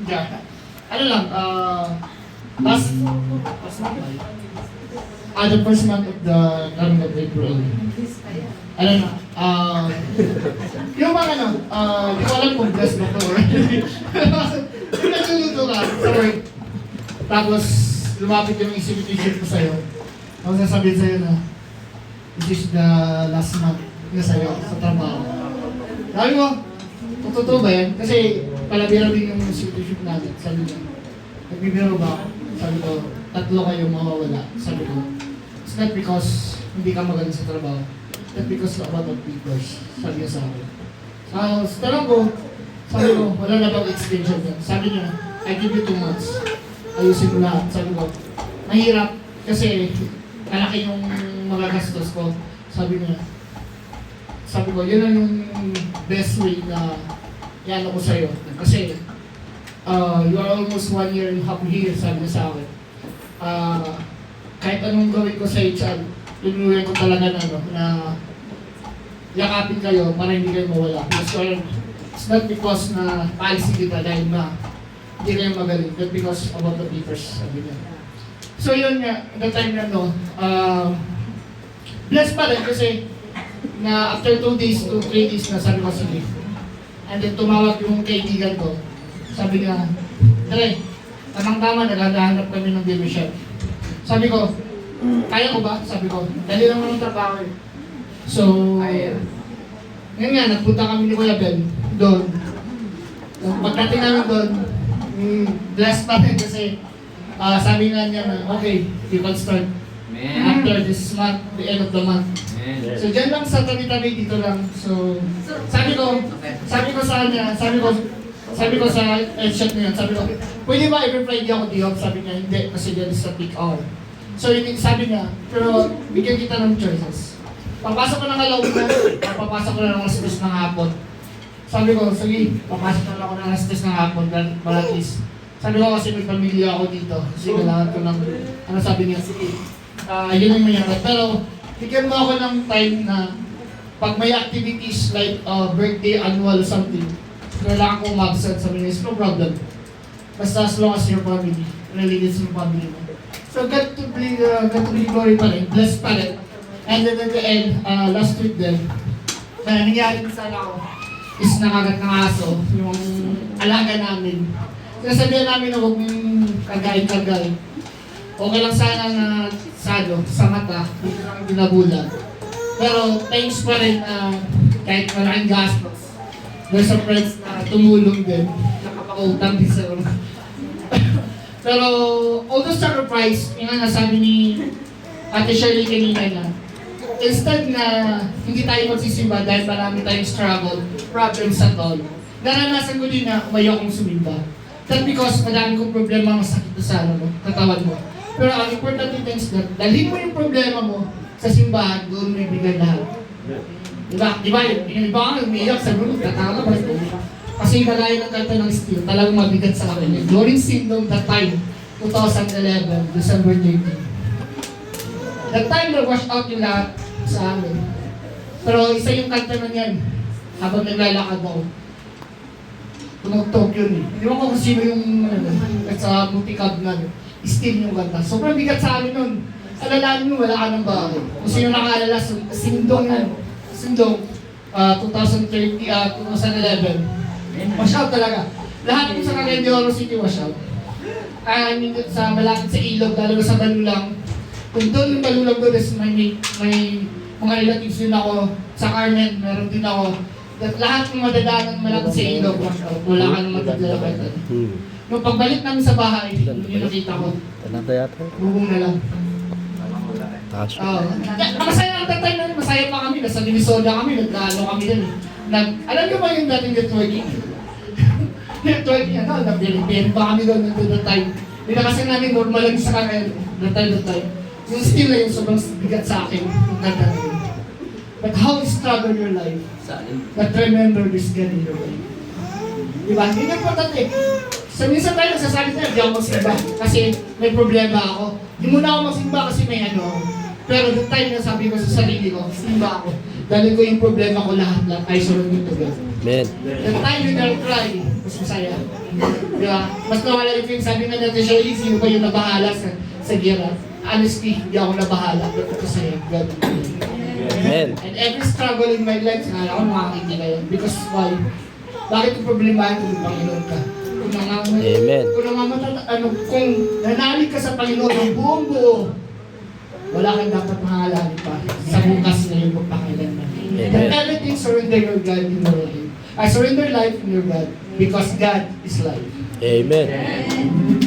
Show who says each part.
Speaker 1: Yeah. Ano lang, last month ba? The first month of the coming of April. Ano na, yung mga ano, di ko alam kung blessed ba ito or yung nagluluto ka sa work, tapos lumapit yung exhibition ko sa'yo, ako sasabihin sa'yo na, this is the last month na sa'yo sa trabaho. Sabi mo, totoo ba yan? Kasi palabira din yung exhibition natin, sabi niya. Nagbibiro ba ako? Sabi ko, 3 kayong mawawala. Sabi ko, it's not because hindi ka magaling sa trabaho. Not because of about papers. Sabi niya sa akin. Sa tanong ko, sabi ko, wala na bang extension yan? Sabi niya, I give you 2 months. Ayusin mo lahat. Sabi ko, mahirap kasi malaki yung mga gastos ko. Sabi niya, sabi ko, yun ang yung best way na yan ako sa'yo. Kasi, you are almost 1 year and a half here, sabi niya sa akin. Kahit anong gawin ko sa HR, tinuloy ko talaga na, na yakapin kayo para hindi kayo mawala. Because it's not because na policy kita dahil na hindi kayo magaling, but because about the papers, sabi niya. So yun nga, the time na blessed pa rin kasi na after 2 days to 3 days na sabi ko sige. And then tumawag yung kaibigan ko. Sabi niya, Dre, tamang-tama, naghahanap kami ng division. Sabi ko, kaya ko ba? Sabi ko, dali lang ng trabaho eh. So, ngayon nga, nagpunta kami ni Kuya Ben doon. Pagdating namin doon, blessed pa rin kasi sabi nga niya na, okay, you can start after this month, the end of the month. So, dyan lang sa tabi-tabi dito lang. So, sabi ko sa kanya, sabi ko sa headshot niya, sabi ko, pwede ba every Friday ako di off? Sabi niya, hindi, kasi dyan is sa peak hour. So, sabi niya, pero bigyan kita ng choices. Papasok ko ng alauna, papasok ko na ng alas 3 ng hapon. Sabi ko, sige, papasok na lang ako ng alas 3 ng hapon, para at least. Sabi ko kasi may pamilya ako dito. Kasi kailangan ko ng, ano sabi niya, sige, yun ang mayroon. Pero, bigyan mo ako ng time na pag may activities like birthday, annual, something, kailangan ko umabsent sa mga no problem. Basta as long as your family, nalilis yung family mo. So, God to be glory pa rin, blessed pa rin. And then at the end, last week din, na nangyari sana ako, is nakagat ng aso, yung alaga namin. Sinasabihan namin na huwag mong kagain-kagain. Okay lang sana na sa mata, hindi lang binabulan. Pero thanks pa rin na kahit malaking gastos, there's some friends na tumulong din, nakapakautang din sa Pero all those sacrifice, yung nga nasabi ni Ate Shirley kanina na, instead na hindi tayo magsisimba dahil marami tayong struggle, problems at all, naranasan ko din na umayo akong sumimba. That's because madami kong problema masakit sa katawan mo. Pero ang important thing is that, dalhin mo yung problema mo sa simbahan, doon may bigay lahat. Diba? Yung iba nga, umiiyak sa group, tatanga ba? Kasi kagaya ng kanta ng Steel, talagang mabigat sa akin. Yung Glory Syndrome that time, 2011, December 13. That time na-wash out yung lahat sa amin. Pero isa yung kanta na yan, habang naglalakad ako. Tumugtog yun eh. Hindi mo kung sino yung sa multicab na Steel yung kanta. Sobrang bigat sa amin nun. Alalahan mo, wala ka ng bahay. Kung sino nakaalala, Sindong yan. Sindong, 2011. Wash out talaga. Lahat yung sa Cagayan de Oro City wash out. Sa malapit sa ilog, lalo sa Balulang. Kung doon yung Balulang doon, may mga relatives din ako. Sa Carmen, meron din ako. Lahat ng madadaanan malapit sa ilog, wash out. Wala ka nang matadala kahit ano. Nung pagbalik namin sa bahay, yun yung nakita ko. Bubong na lang. Masaya ang tatay na rin, masaya pa kami. Nasa Minnesota kami, nag-ano kami din. Alam niyo ba yung dating networking? Networking, nag-bilipin pa kami doon nito that time. Hindi na kasi namin normal lang sa kanil, that time. Yung still na yung sobrang bigat sa akin, yung ganda na yun. But how you struggle your life, but remember this God in your life. Diba? Hindi na important eh. So minsan tayo nagsasabi tayo, di ako magsimba kasi may problema ako. Di muna ako magsimba kasi may ano. Pero the time na sabi ko sa sarili ko, simba ako. Dahil ko yung problema ko lahat I surrender to God.
Speaker 2: Amen.
Speaker 1: The time you never cry, mas masaya. Di ba? Mas nawala yung sabi nga natin siya, sino ba yung nabahala sa gira? Honestly, hindi ako nabahala. But kasi God.
Speaker 2: Amen.
Speaker 1: And every struggle in my life, ako makakiti na yun. Because why? Bakit yung problemahin kung yung Panginoon ka?
Speaker 2: Amen.
Speaker 1: Kung nanalig ka sa Panginoon ng buong buo, wala kang dapat mahalalit pa sa bukas na yung pagpakailanman.
Speaker 2: Amen.
Speaker 1: And everything, surrender your God in your life. I surrender life in your God because God is life.
Speaker 2: Amen.